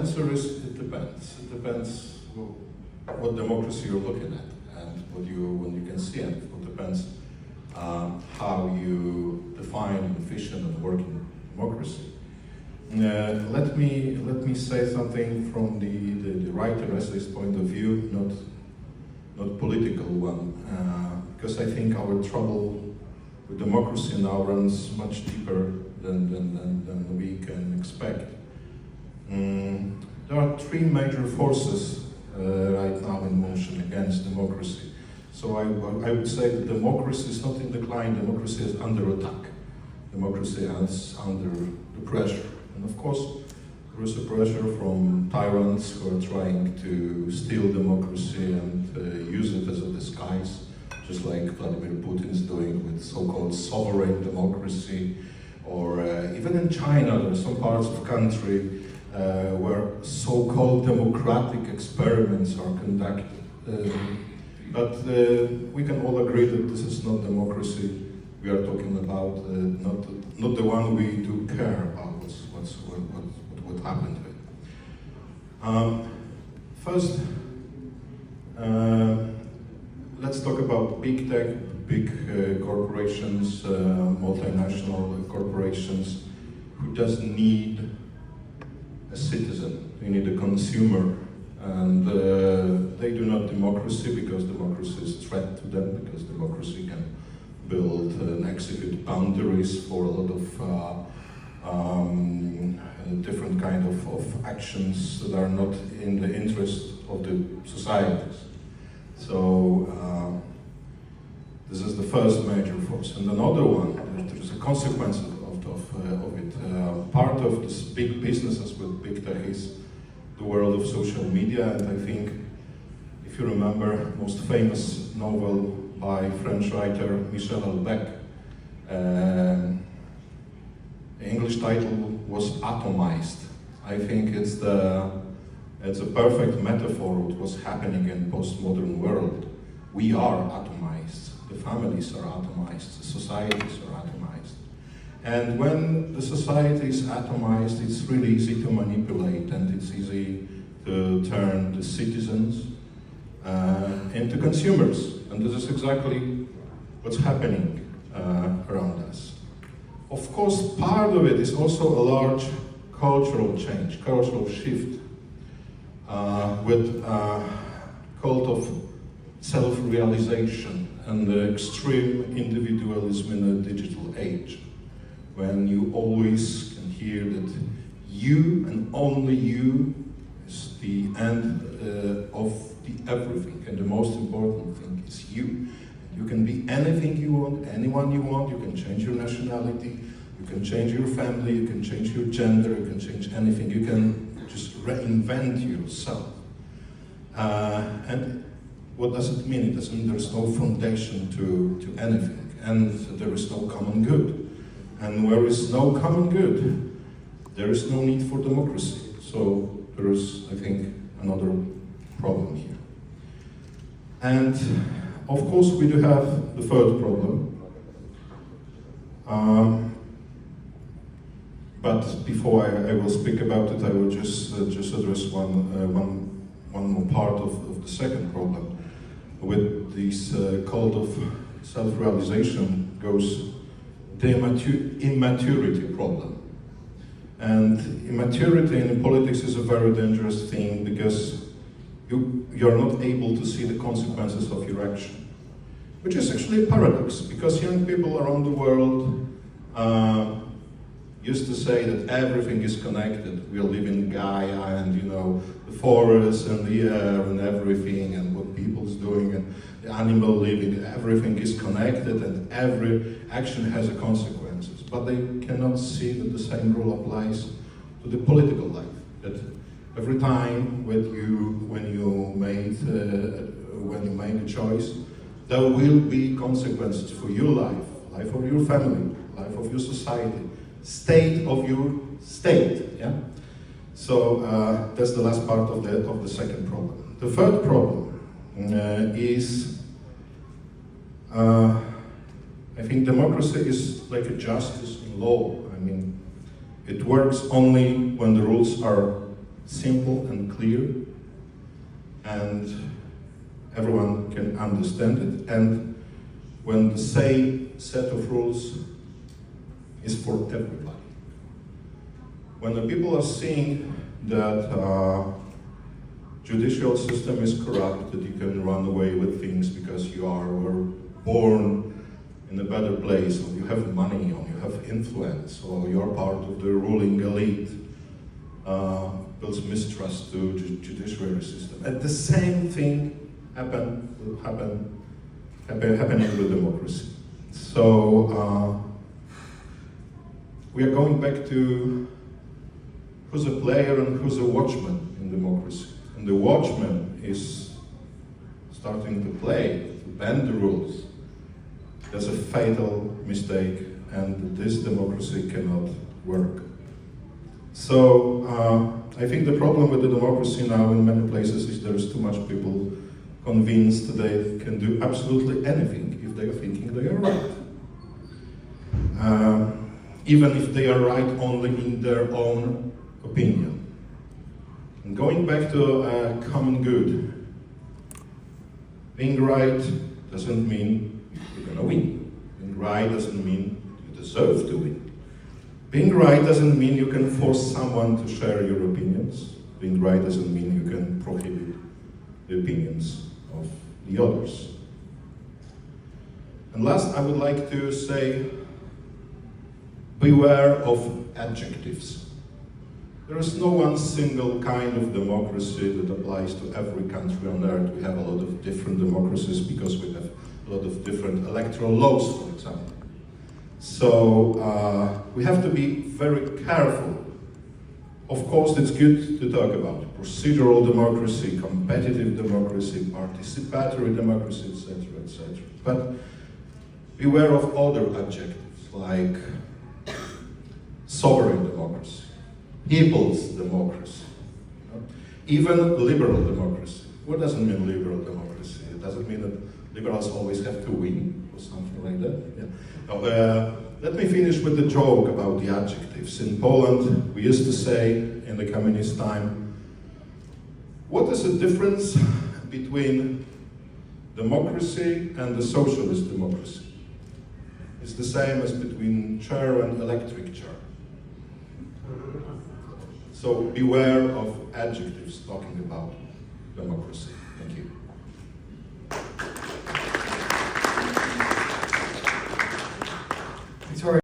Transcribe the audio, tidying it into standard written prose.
Answer is it depends. It depends what democracy you're looking at and what you can see, and it depends how you define an efficient and working democracy. Let me say something from the writer essayist point of view, not political one, because I think our trouble with democracy now runs much deeper than we can expect. There are three major forces right now in motion against democracy. So I would say that democracy is not in decline, democracy is under attack. Democracy is under the pressure. And of course, there is a pressure from tyrants who are trying to steal democracy and use it as a disguise, just like Vladimir Putin is doing with so-called sovereign democracy. Or even in China, there are some parts of the country where so-called democratic experiments are conducted. But we can all agree that this is not democracy we are talking about, not the one we do care about what happened to it. First, let's talk about big tech, big corporations, multinational corporations, who doesn't need a citizen, they need a consumer. And they do not democracy because democracy is a threat to them, because democracy can build and execute boundaries for a lot of different kind of actions that are not in the interest of the societies. So this is the first major force. And another one, there is a consequence of it. Part of this big businesses with big tech is the world of social media, and I think, if you remember, most famous novel by French writer Michel Houellebecq, the English title was Atomized. I think it's a perfect metaphor of what was happening in postmodern world. We are atomized, the families are atomized, the societies are atomized. And when the society is atomized, it's really easy to manipulate, and it's easy to turn the citizens into consumers. And this is exactly what's happening around us. Of course, part of it is also a large cultural change, cultural shift, with cult of self-realization and the extreme individualism in a digital age, when you always can hear that you and only you is the end of the everything, and the most important thing is you. You can be anything you want, anyone you want, you can change your nationality, you can change your family, you can change your gender, you can change anything, you can just reinvent yourself. And what does it mean? It doesn't mean there's no foundation to anything, and there is no common good. And where is no common good, there is no need for democracy. So there is, I think, another problem here. And of course, we do have the third problem. But before I will speak about it, I will just address one more part of the second problem. With this cult of self-realization goes the immaturity problem. And immaturity in politics is a very dangerous thing, because you're not able to see the consequences of your action. Which is actually a paradox, because young people around the world used to say that everything is connected. We live in Gaia, and the forest and the air and everything, and what people's doing and the animal living, everything is connected, and every action has a consequences. But they cannot see that the same rule applies to the political life. That every time when you make a choice, there will be consequences for your life, life of your family, life of your society, state of your state. Yeah. So that's the last part of the second problem. The third problem is, I think democracy is like a justice in law. I mean, it works only when the rules are simple and clear, and everyone can understand it. And when the same set of rules is for everybody. When the people are seeing that judicial system is corrupt, that you can run away with things because you were born in a better place, or you have money, or you have influence, or you're part of the ruling elite, builds mistrust to the judiciary system. And the same thing happening with democracy. So we are going back to who's a player and who's a watchman in democracy. And the watchman is starting to play, to bend the rules. That's a fatal mistake, and this democracy cannot work. So I think the problem with the democracy now in many places is there's too much people convinced they can do absolutely anything if they are thinking they are right. Even if they are right only in their own opinion. And going back to common good, being right doesn't mean you're gonna win. Being right doesn't mean you deserve to win. Being right doesn't mean you can force someone to share your opinions. Being right doesn't mean you can prohibit the opinions of the others. And last, I would like to say, beware of adjectives. There is no one single kind of democracy that applies to every country on earth. We have a lot of different democracies because we have a lot of different electoral laws, for example. So we have to be very careful. Of course, it's good to talk about procedural democracy, competitive democracy, participatory democracy, etc., etc. But beware of other adjectives like sovereign democracy, people's democracy, even liberal democracy. What does it mean, liberal democracy? It doesn't mean that liberals always have to win or something like that. Yeah. Let me finish with the joke about the adjectives. In Poland, we used to say in the communist time, what is the difference between democracy and the socialist democracy? It's the same as between chair and electric chair. So beware of adjectives talking about democracy.